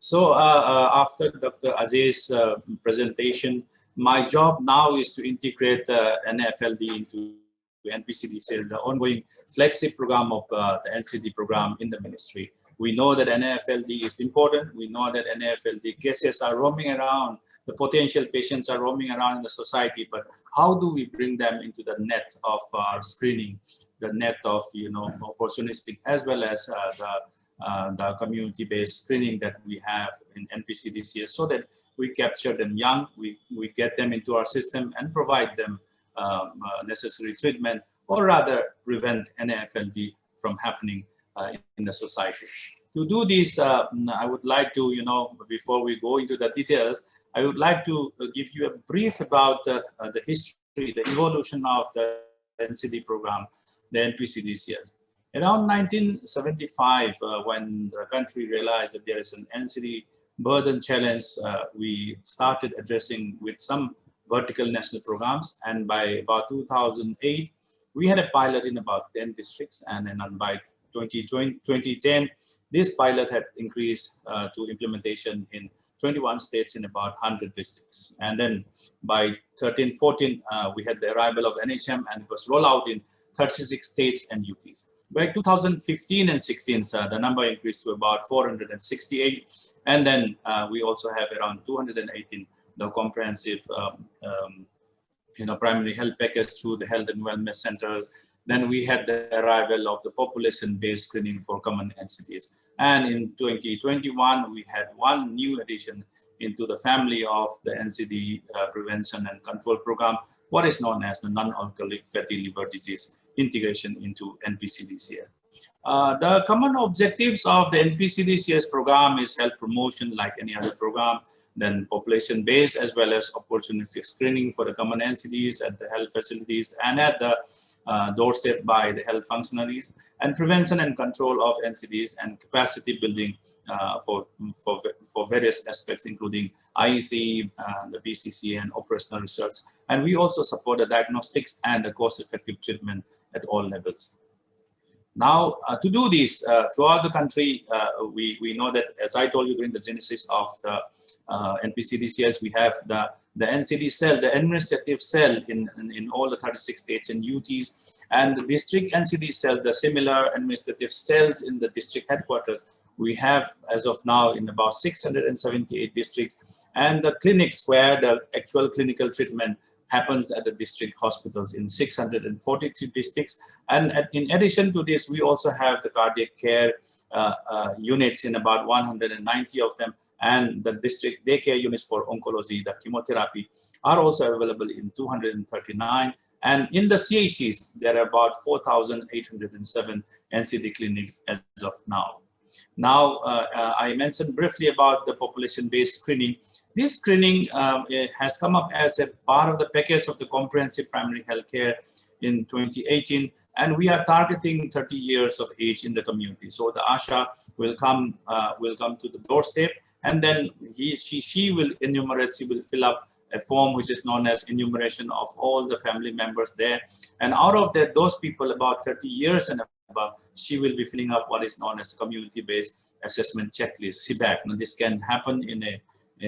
So after Dr. Ajay's presentation, my job now is to integrate NFLD into NPCD Cell, the ongoing flagship program of the NCD program in the ministry. We know that NFLD is important. We know that NFLD cases are roaming around. The potential patients are roaming around in the society. But how do we bring them into the net of screening, the net of opportunistic, as well as the community-based screening that we have in NPCDCS, so that we capture them young, we get them into our system and provide them necessary treatment, or rather prevent NAFLD from happening in the society. To do this, I would like to, before we go into the details, I would like to give you a brief about the history, the evolution of the NCD program, the NPCDCS. Around 1975, when the country realized that there is an NCD burden challenge, we started addressing with some vertical national programs, and by about 2008, we had a pilot in about 10 districts, and then by 2010, this pilot had increased to implementation in 21 states in about 100 districts. And then by 13-14, we had the arrival of NHM, and it was rolled out in 36 states and UTs. By 2015 and 16, the number increased to about 468. And then we also have around 218, the comprehensive primary health package through the health and wellness centers. Then we had the arrival of the population-based screening for common NCDs. And in 2021, we had one new addition into the family of the NCD prevention and control program, what is known as the non-alcoholic fatty liver disease integration into NPCDCS. The common objectives of the NPCDCS program is health promotion like any other program, then population-based as well as opportunistic screening for the common NCDs at the health facilities and at the doorstep by the health functionaries, and prevention and control of NCDs and capacity building for various aspects, including IEC, the BCC, and operational research. And we also support the diagnostics and the cost-effective treatment at all levels. Now, to do this throughout the country, we know that, as I told you during the genesis of the NPCDCS, we have the NCD cell, the administrative cell in all the 36 states and UTs, and the district NCD cells, the similar administrative cells in the district headquarters. We have, as of now, in about 678 districts, and the clinics where the actual clinical treatment happens at the district hospitals in 643 districts. And in addition to this, we also have the cardiac care units in about 190 of them, and the district daycare units for oncology, the chemotherapy, are also available in 239. And in the CHCs, there are about 4,807 NCD clinics as of now. Now, I mentioned briefly about the population-based screening. This screening has come up as a part of the package of the comprehensive primary health care in 2018, and we are targeting 30 years of age in the community. So the ASHA will come to the doorstep, and then she will enumerate, she will fill up a form which is known as enumeration of all the family members there. And out of that, those people about 30 years and above, she will be filling up what is known as community-based assessment checklist, CBAC. Now, this can happen in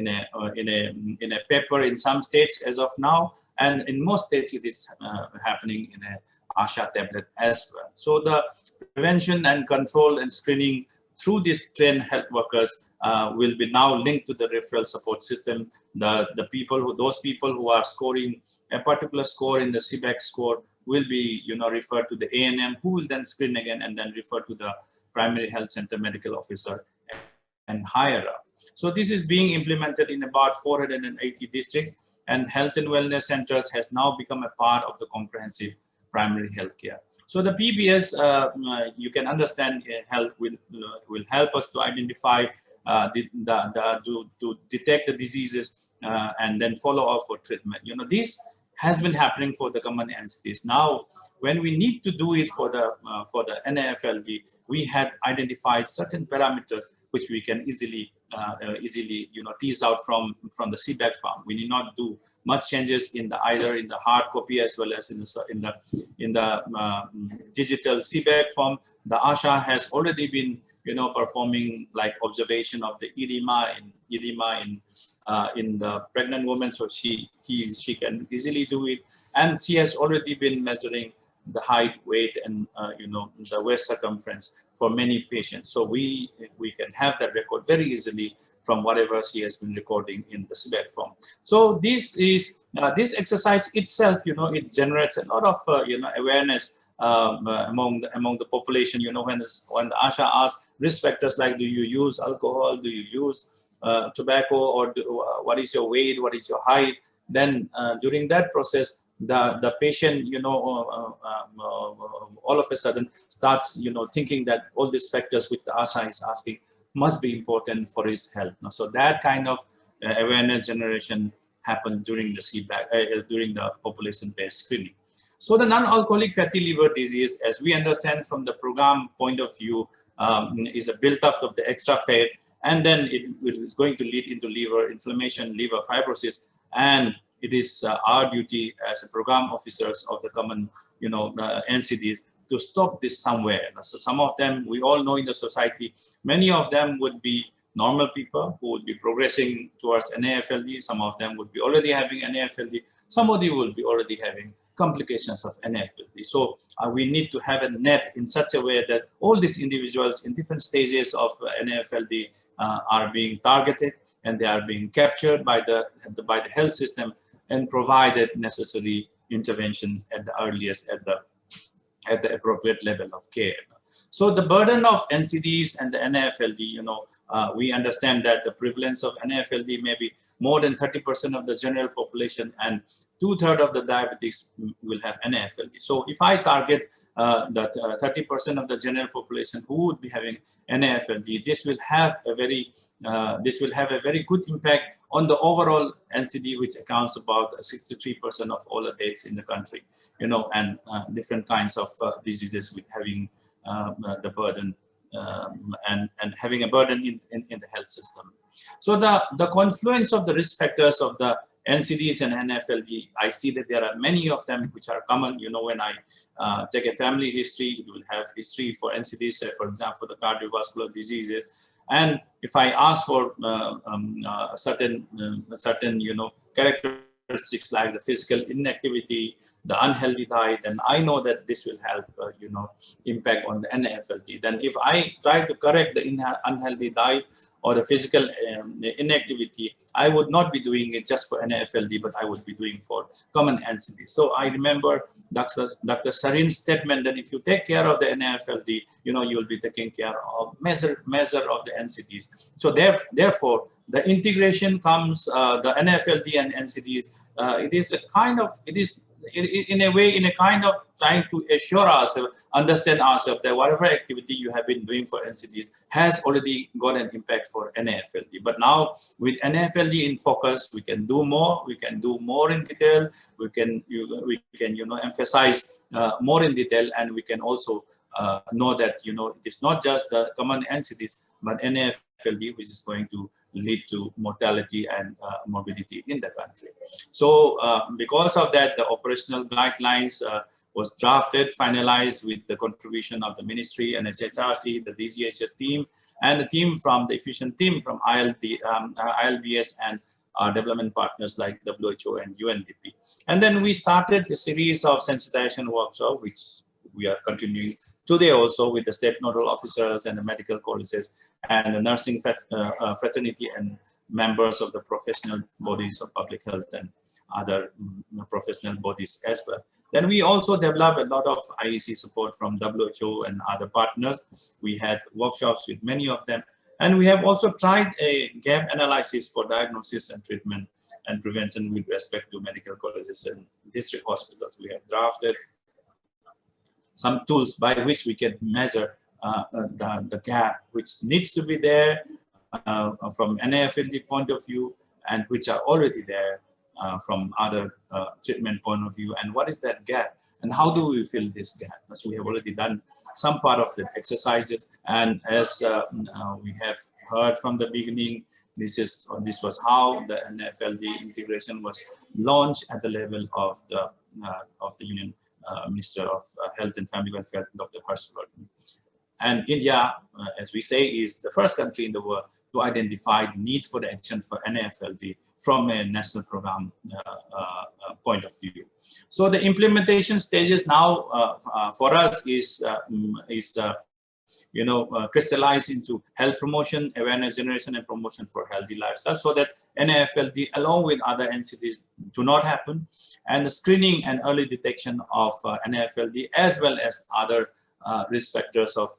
a paper in some states as of now, and in most states it is happening in a ASHA tablet as well. So the prevention and control and screening through these trained health workers will be now linked to the referral support system. Those people who are scoring a particular score in the CBAC score will be referred to the ANM, who will then screen again and then refer to the primary health center medical officer and higher up. So this is being implemented in about 480 districts, and health and wellness centers has now become a part of the comprehensive primary health care. So the PBS, you can understand, will help us to identify, to detect the diseases and then follow up for treatment. This has been happening for the common NCDs. Now, when we need to do it for the NAFLD, we had identified certain parameters which we can easily tease out from the CBAC form. We need not do much changes either in the hard copy as well as in the digital CBAC form. The ASHA has already been performing like observation of the edema in the pregnant woman, so she can easily do it. And she has already been measuring the height, weight, and the waist circumference for many patients. So we can have that record very easily from whatever she has been recording in the SBAC form. So this is this exercise itself, it generates a lot of awareness among the population. When the ASHA asks risk factors like, do you use alcohol, do you use tobacco, or what is your weight, what is your height, then during that process the patient all of a sudden starts thinking that all these factors which the ASHA is asking must be important for his health. So that kind of awareness generation happens during the CBAC, during the population-based screening. So the non-alcoholic fatty liver disease, as we understand from the program point of view, is a build-up of the extra fat, and then it is going to lead into liver inflammation, liver fibrosis, and it is our duty as a program officers of the common, NCDs to stop this somewhere. So some of them, we all know in the society, many of them would be normal people who would be progressing towards NAFLD. Some of them would be already having NAFLD. Somebody will be already having complications of NAFLD. So we need to have a net in such a way that all these individuals in different stages of NAFLD are being targeted, and they are being captured by the health system and provided necessary interventions at the earliest, at the appropriate level of care. So the burden of NCDs and the NAFLD, we understand that the prevalence of NAFLD may be more than 30% of the general population, and 2/3 of the diabetics will have NAFLD. So if I target that 30% of the general population who would be having NAFLD, this will have a very good impact on the overall NCD, which accounts about 63% of all the deaths in the country, and different kinds of diseases with having the burden and having a burden in the health system. So the confluence of the risk factors of the NCDs and NAFLD, I see that there are many of them which are common. When I take a family history, it will have history for NCDs, for example, for the cardiovascular diseases. And if I ask for certain characteristics like the physical inactivity, the unhealthy diet, then I know that this will help, impact on the NAFLD. Then if I try to correct the unhealthy diet or the physical inactivity, I would not be doing it just for NAFLD, but I would be doing for common NCD. So I remember Dr. Sarin's statement that if you take care of the NAFLD, you will be taking care of measure of the NCDs. So therefore, the integration comes, the NAFLD and NCDs, it is in a kind of trying to assure ourselves, understand ourselves that whatever activity you have been doing for NCDs has already got an impact for NAFLD. But now with NAFLD in focus, we can do more. We can do more in detail. We can emphasize more in detail, and we can also know that it is not just the common NCDs, but NAFLD, which is going to lead to mortality and morbidity in the country. So because of that, the operational guidelines was drafted, finalized with the contribution of the ministry and HHRC, the DGHS team, and the team from the efficient team from ILBS and our development partners like WHO and UNDP. And then we started a series of sensitization workshops, which we are continuing today also with the state nodal officers and the medical colleges and the nursing fraternity and members of the professional bodies of public health and other professional bodies as well. Then we also developed a lot of IEC support from WHO and other partners. We had workshops with many of them. And we have also tried a gap analysis for diagnosis and treatment and prevention with respect to medical colleges and district hospitals. We have drafted some tools by which we can measure the gap which needs to be there from NAFLD point of view, and which are already there from other treatment point of view, and what is that gap and how do we fill this gap. So we have already done some part of the exercises, and as we have heard from the beginning, this was how the NAFLD integration was launched at the level of the Union Minister of Health and Family Welfare, Dr. Harshvardhan. And India, as we say, is the first country in the world to identify the need for the action for NAFLD from a national program point of view. So the implementation stages now for us is crystallized into health promotion, awareness generation, and promotion for healthy lifestyle, so that NAFLD, along with other NCDs, do not happen, and the screening and early detection of NAFLD as well as other risk factors of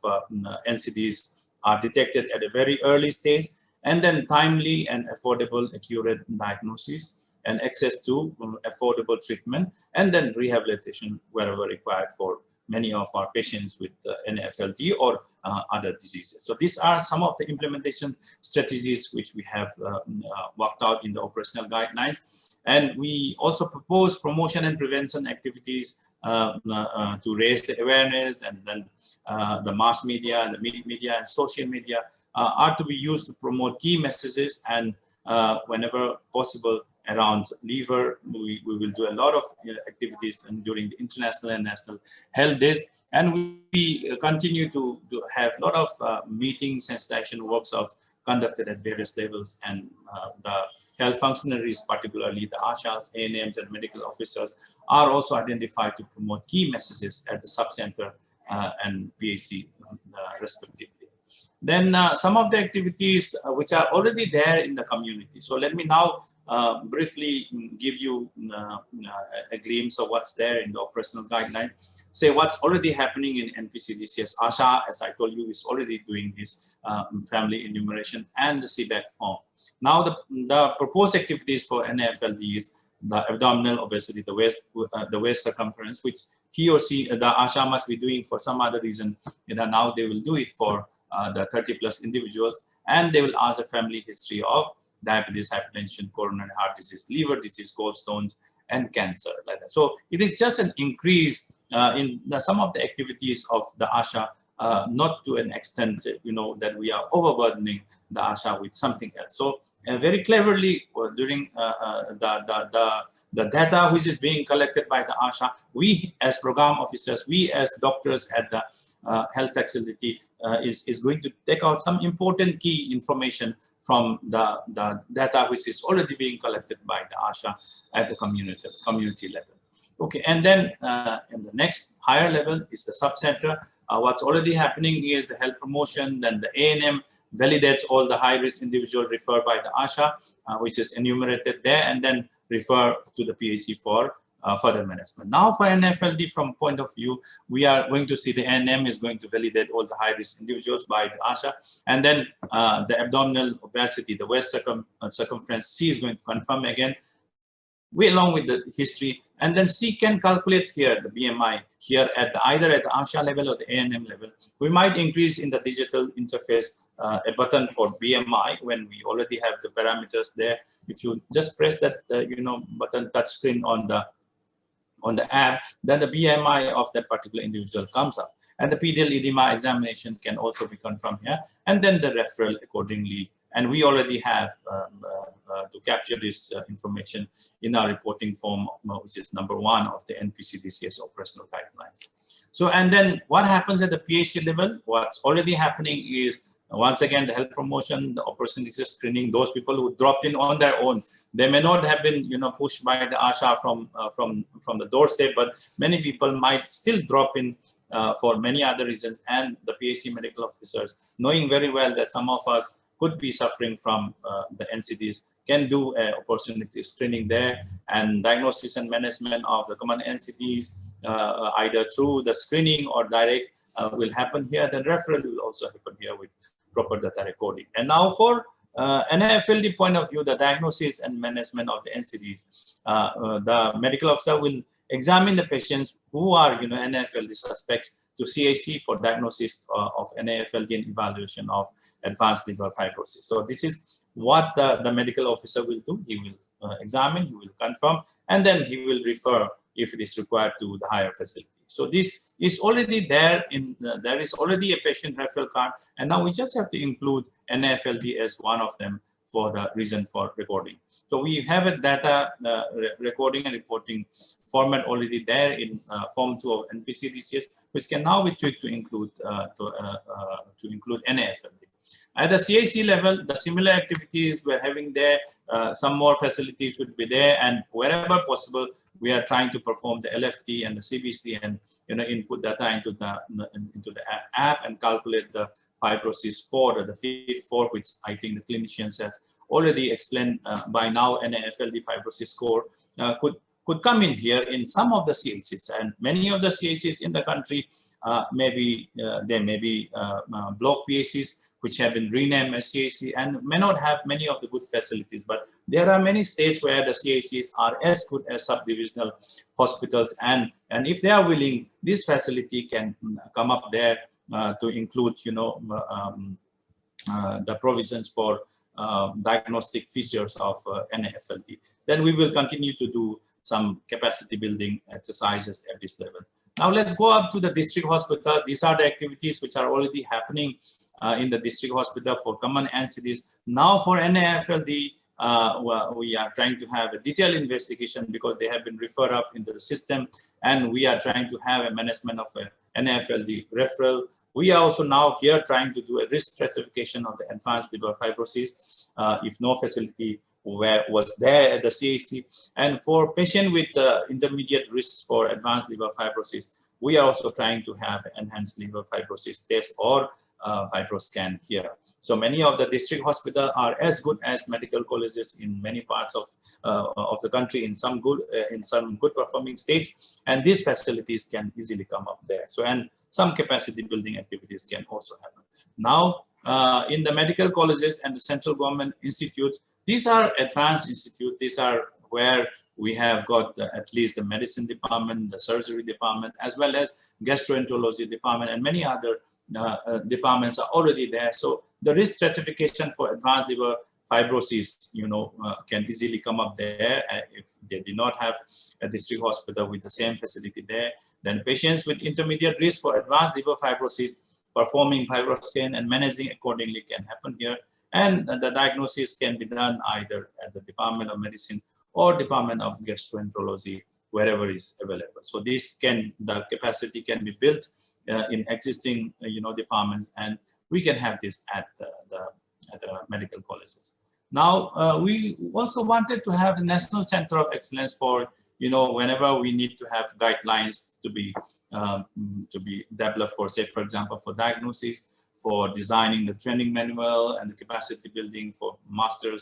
NCDs are detected at a very early stage, and then timely and affordable, accurate diagnosis and access to affordable treatment, and then rehabilitation wherever required for many of our patients with NAFLD or other diseases. So these are some of the implementation strategies which we have worked out in the operational guidelines. And we also propose promotion and prevention activities to raise the awareness, and then the mass media and the media and social media are to be used to promote key messages, and whenever possible around liver, we will do a lot of activities during the international and national health days. And we continue to have a lot of meetings and session workshops conducted at various levels, and the health functionaries, particularly the ASHAs, ANMs, and medical officers, are also identified to promote key messages at the subcenter and PAC respectively. Then some of the activities which are already there in the community. So let me now briefly give you a glimpse of what's there in the operational guideline. Say what's already happening in NPCDCS. ASHA, as I told you, is already doing this family enumeration and the CBAC form. Now the proposed activities for NAFLD is the abdominal obesity, the waist circumference, which he or she, the ASHA must be doing for some other reason. Now they will do it for the 30+ individuals, and they will ask the family history of diabetes, hypertension, coronary heart disease, liver disease, gallstones, and cancer, like that. So it is just an increase in some of the activities of the ASHA, not to an extent, that we are overburdening the ASHA with something else. So very cleverly during the data which is being collected by the ASHA, we as program officers, we as doctors at the health facility is going to take out some important key information from the data which is already being collected by the ASHA at the community level. Okay, and then in the next higher level is the subcenter. What's already happening is the health promotion, then the ANM validates all the high-risk individual referred by the ASHA, which is enumerated there, and then refer to the PAC for further management. Now for NAFLD, from point of view, we are going to see the ANM is going to validate all the high-risk individuals by the ASHA, and then the abdominal obesity, the waist circumference, C is going to confirm again, along with the history, and then C can calculate here the BMI here at either at the ASHA level or the ANM level. We might increase in the digital interface a button for BMI when we already have the parameters there. If you just press that button touch screen on the app, then the BMI of that particular individual comes up, and the pedal edema examination can also be confirmed here, and then the referral accordingly. And we already have to capture this information in our reporting form, which is number 1 of the NPCDCS operational guidelines. So, and then what happens at the PAC level? What's already happening is, once again, the health promotion, the opportunity screening, those people who dropped in on their own, they may not have been, pushed by the ASHA from the doorstep, but many people might still drop in for many other reasons, and the PAC medical officers, knowing very well that some of us could be suffering from the NCDs, can do opportunity screening there, and diagnosis and management of the common NCDs, either through the screening or direct, will happen here. Then referral will also happen here with proper data recording. And now for NAFLD point of view, the diagnosis and management of the NCDs, the medical officer will examine the patients who are NAFLD suspects to CAC for diagnosis of NAFLD and evaluation of advanced liver fibrosis. So this is what the medical officer will do. He will examine, he will confirm, and then he will refer if it is required to the higher facility. So this is already there. There is already a patient referral card, and now we just have to include NAFLD as one of them for the reason for recording. So we have a data recording and reporting format already there in Form 2 of NPCDCS, which can now be tweaked to include NAFLD. At the CIC level, the similar activities we're having there, some more facilities should be there, and wherever possible, we are trying to perform the LFT and the CBC and input data into the app and calculate the fibrosis for the FIF4, which I think the clinicians have already explained by now. NAFLD fibrosis score could come in here in some of the CHCs, and many of the CHCs in the country there may be block PHCs which have been renamed as CHC and may not have many of the good facilities, but there are many states where the CHCs are as good as subdivisional hospitals, and if they are willing, this facility can come up there to include the provisions for diagnostic features of NAFLD. Then we will continue to do some capacity building exercises at this level. Now let's go up to the district hospital. These are the activities which are already happening in the district hospital for common NCDs. Now for NAFLD, we are trying to have a detailed investigation because they have been referred up into the system, and we are trying to have a management of a NAFLD referral. We are also now here trying to do a risk stratification of the advanced liver fibrosis if no facility was there at the CAC. And for patient with intermediate risks for advanced liver fibrosis, we are also trying to have enhanced liver fibrosis test or fibroscan here. So many of the district hospitals are as good as medical colleges in many parts of the country, in some good performing states, and these facilities can easily come up there. So, and some capacity building activities can also happen. Now, in the medical colleges and the central government institutes, these are advanced institutes. These are where we have got at least the medicine department, the surgery department, as well as gastroenterology department, and many other departments are already there. So the risk stratification for advanced liver fibrosis, can easily come up there if they did not have a district hospital with the same facility there. Then patients with intermediate risk for advanced liver fibrosis, performing fibroscan and managing accordingly can happen here. And the diagnosis can be done either at the Department of Medicine or Department of Gastroenterology, wherever is available. So the capacity can be built in existing, departments, and we can have this at the medical colleges. Now, we also wanted to have the National Center of Excellence for, whenever we need to have guidelines to be developed for, say, for example, for diagnosis, for designing the training manual and the capacity building for master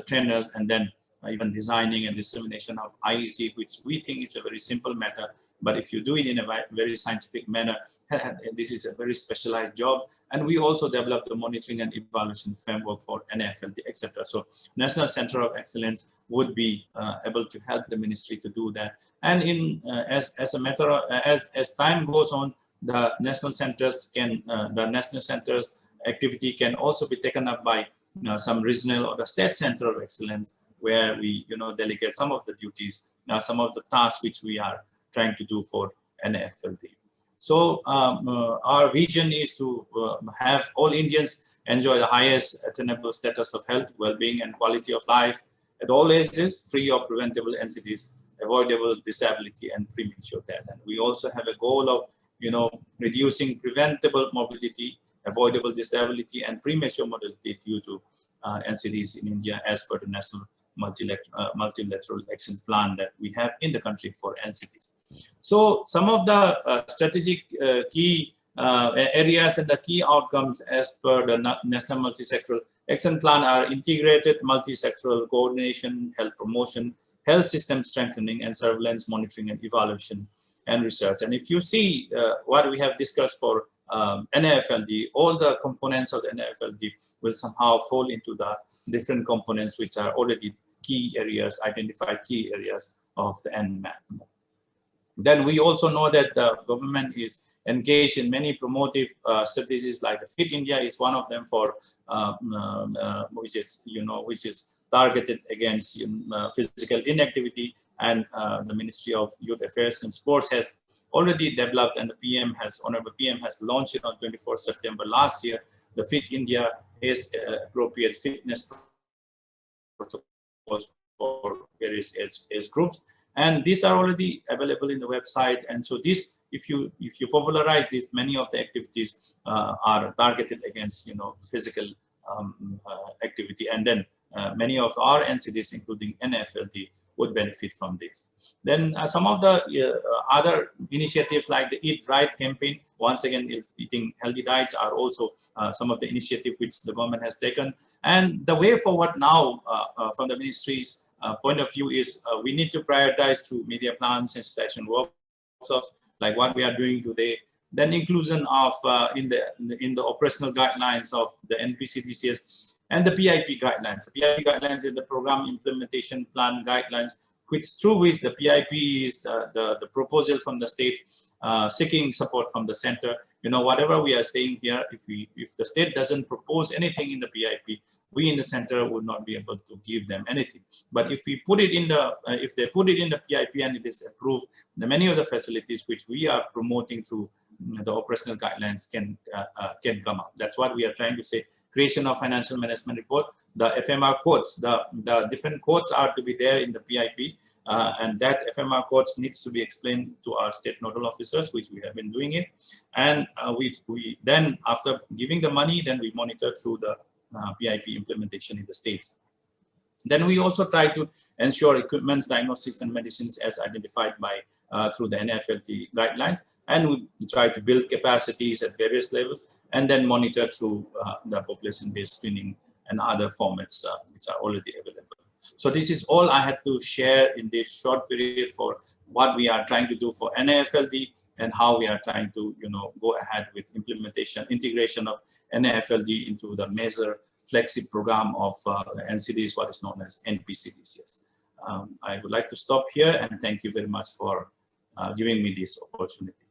trainers, and then even designing and dissemination of IEC, which we think is a very simple matter. But if you do it in a very scientific manner, this is a very specialized job. And we also developed the monitoring and evaluation framework for NAFLD, etc. So National Center of Excellence would be able to help the ministry to do that. And as time goes on, the national centers activity can also be taken up by some regional or the state center of excellence, where we delegate some of the duties, some of the tasks which we are trying to do for NAFLD. So our vision is to have all Indians enjoy the highest attainable status of health, well-being, and quality of life at all ages, free of preventable NCDs, avoidable disability, and premature death. And we also have a goal of reducing preventable morbidity, avoidable disability, and premature mortality due to NCDs in India, as per the national multilateral action plan that we have in the country for NCDs. So some of the strategic key areas and the key outcomes as per the National Multisectoral Action Plan are integrated multisectoral coordination, health promotion, health system strengthening, and surveillance, monitoring, and evaluation and research. And if you see what we have discussed for NAFLD, all the components of the NAFLD will somehow fall into the different components which are already key areas, identified key areas of the NMAP. Then we also know that the government is engaged in many promotive strategies, like the Fit India is one of them, for which is targeted against physical inactivity, and the Ministry of Youth Affairs and Sports has already developed, and the Honorable PM has launched it on 24th September last year. The Fit India is appropriate fitness protocols for various age groups, And these are already available in the website. And so this, if you popularize this, many of the activities are targeted against, physical activity. And then many of our NCDs, including NFLD, would benefit from this. Then some of the other initiatives like the Eat Right campaign, once again, eating healthy diets are also some of the initiatives which the government has taken. And the way forward now from the ministry's point of view is we need to prioritize through media plans, sensitization workshops, like what we are doing today. Then inclusion of in the operational guidelines of the NPCDCS and the PIP guidelines. The PIP guidelines is the program implementation plan guidelines, through which the PIP is the proposal from the state seeking support from the center. Whatever we are saying here, if the state doesn't propose anything in the PIP, we in the center would not be able to give them anything. But if we put it in if they put it in the PIP and it is approved, many of the facilities which we are promoting through the operational guidelines can come up. That's what we are trying to say. Creation of financial management report, the FMR codes, the different codes are to be there in the PIP, and that FMR codes needs to be explained to our state nodal officers, which we have been doing it. And we then, after giving the money, then we monitor through the PIP implementation in the states. Then we also try to ensure equipments, diagnostics, and medicines as identified by through the NFLT guidelines, and we try to build capacities at various levels, and then monitor through the population-based screening and other formats which are already available. So this is all I had to share in this short period for what we are trying to do for NFLD and how we are trying to go ahead with integration of NFLD into the major flagship program of NCDs, what is known as NPCDCS. I would like to stop here and thank you very much for giving me this opportunity.